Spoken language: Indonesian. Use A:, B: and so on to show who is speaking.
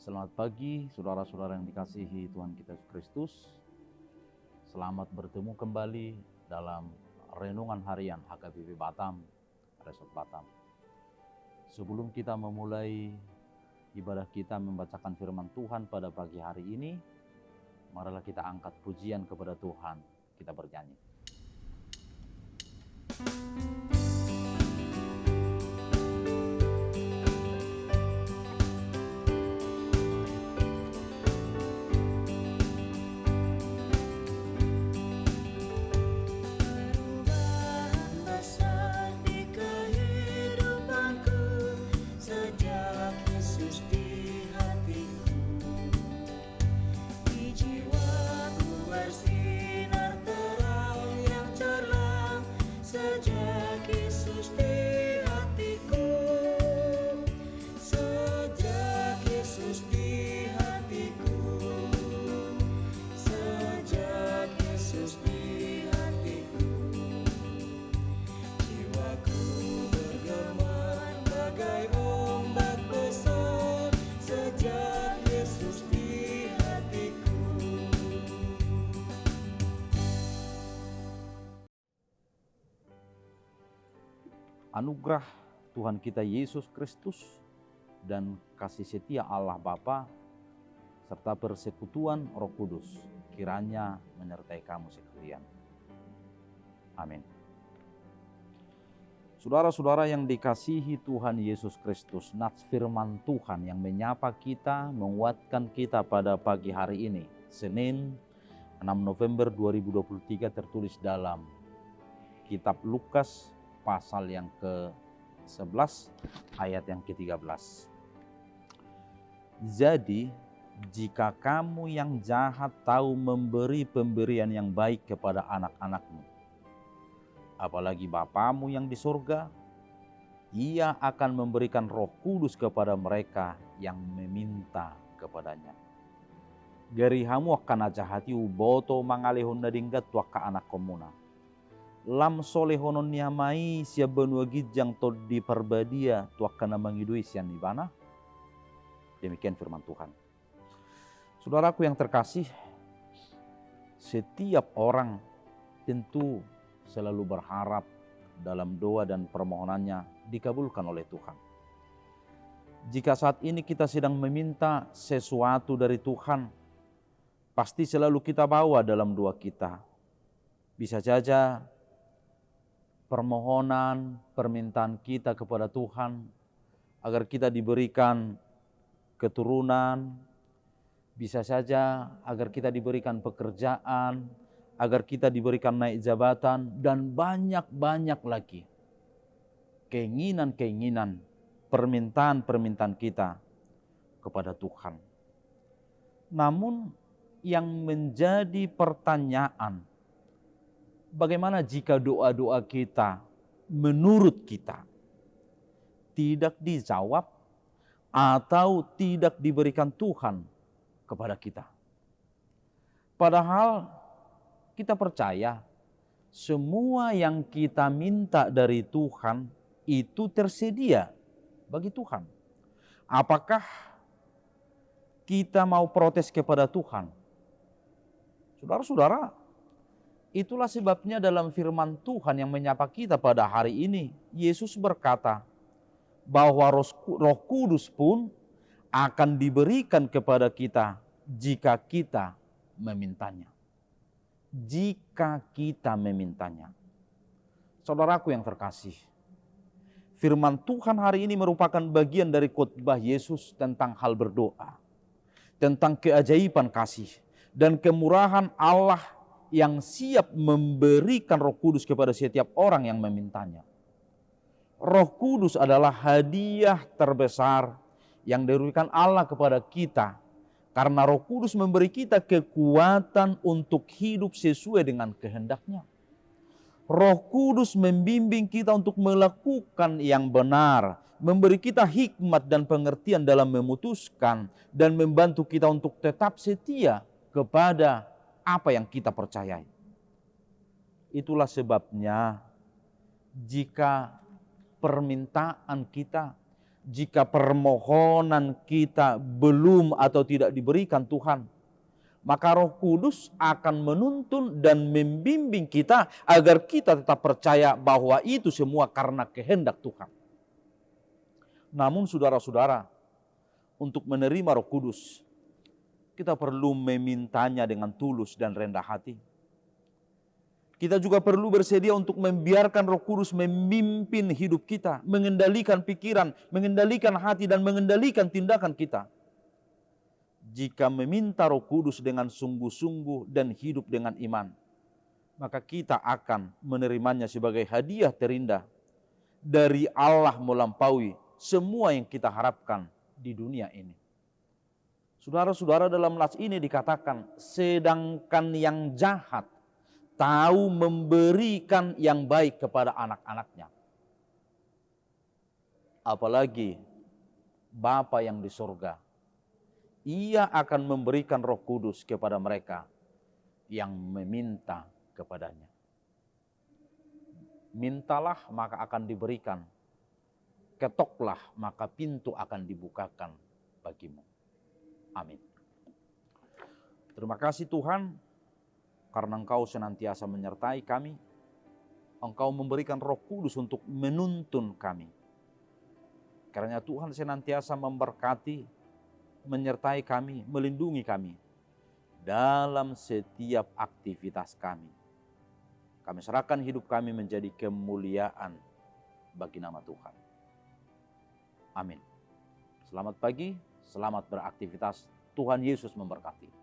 A: Selamat pagi saudara-saudara yang dikasihi Tuhan kita Yesus Kristus. Selamat bertemu kembali dalam renungan harian HKBP Batam, Resort Batam. Sebelum kita memulai ibadah kita membacakan firman Tuhan pada pagi hari ini, marilah kita angkat pujian kepada Tuhan, kita bernyanyi. Anugerah Tuhan kita Yesus Kristus dan kasih setia Allah Bapa serta persekutuan Roh Kudus kiranya menyertai kamu sekalian. Amin. Saudara-saudara yang dikasihi Tuhan Yesus Kristus, nats firman Tuhan yang menyapa kita, menguatkan kita pada pagi hari ini, Senin 6 November 2023, tertulis dalam kitab Lukas pasal yang ke-11 ayat yang ke-13. Jadi jika kamu yang jahat tahu memberi pemberian yang baik kepada anak-anakmu, apalagi Bapamu yang di surga, Ia akan memberikan Roh Kudus kepada mereka yang meminta kepadanya. Gerihamu akan aja hati uboto mangalehon nadinggat tuaka anak komuna. Lam solehonon niamai sia benua gijang to di perbadia tuakana mangidui sian nibana. Demikian firman Tuhan. Saudaraku yang terkasih, setiap orang tentu selalu berharap dalam doa dan permohonannya dikabulkan oleh Tuhan. Jika saat ini kita sedang meminta sesuatu dari Tuhan, pasti selalu kita bawa dalam doa kita. Bisa saja permohonan, permintaan kita kepada Tuhan agar kita diberikan keturunan, bisa saja agar kita diberikan pekerjaan, agar kita diberikan naik jabatan, dan banyak-banyak lagi keinginan-keinginan, permintaan-permintaan kita kepada Tuhan. Namun yang menjadi pertanyaan, bagaimana jika doa-doa kita menurut kita tidak dijawab atau tidak diberikan Tuhan kepada kita? Padahal kita percaya semua yang kita minta dari Tuhan itu tersedia bagi Tuhan. Apakah kita mau protes kepada Tuhan? Saudara-saudara, itulah sebabnya dalam firman Tuhan yang menyapa kita pada hari ini, Yesus berkata bahwa Roh Kudus pun akan diberikan kepada kita jika kita memintanya. Jika kita memintanya. Saudaraku yang terkasih, firman Tuhan hari ini merupakan bagian dari khotbah Yesus tentang hal berdoa, tentang keajaiban kasih dan kemurahan Allah yang siap memberikan Roh Kudus kepada setiap orang yang memintanya. Roh Kudus adalah hadiah terbesar yang diberikan Allah kepada kita, karena Roh Kudus memberi kita kekuatan untuk hidup sesuai dengan kehendak-Nya. Roh Kudus membimbing kita untuk melakukan yang benar, memberi kita hikmat dan pengertian dalam memutuskan, dan membantu kita untuk tetap setia kepada apa yang kita percayai. Itulah sebabnya jika permintaan kita, Jika permohonan kita belum atau tidak diberikan Tuhan, maka Roh Kudus akan menuntun dan membimbing kita agar kita tetap percaya bahwa itu semua karena kehendak Tuhan. Namun saudara-saudara, untuk menerima Roh Kudus, kita perlu memintanya dengan tulus dan rendah hati. Kita juga perlu bersedia untuk membiarkan Roh Kudus memimpin hidup kita, mengendalikan pikiran, mengendalikan hati, dan mengendalikan tindakan kita. Jika meminta Roh Kudus dengan sungguh-sungguh dan hidup dengan iman, maka kita akan menerimanya sebagai hadiah terindah dari Allah melampaui semua yang kita harapkan di dunia ini. Saudara-saudara, dalam nas ini dikatakan, sedangkan yang jahat tahu memberikan yang baik kepada anak-anaknya. Apalagi Bapa yang di surga, Ia akan memberikan Roh Kudus kepada mereka yang meminta kepadanya. Mintalah maka akan diberikan, ketoklah maka pintu akan dibukakan bagimu. Amin. Terima kasih Tuhan, karena Engkau senantiasa menyertai kami. Engkau memberikan Roh Kudus untuk menuntun kami. Karena Tuhan senantiasa memberkati, menyertai kami, melindungi kami dalam setiap aktivitas kami. Kami serahkan hidup kami menjadi kemuliaan bagi nama Tuhan. Amin. Selamat pagi, selamat beraktivitas. Tuhan Yesus memberkati.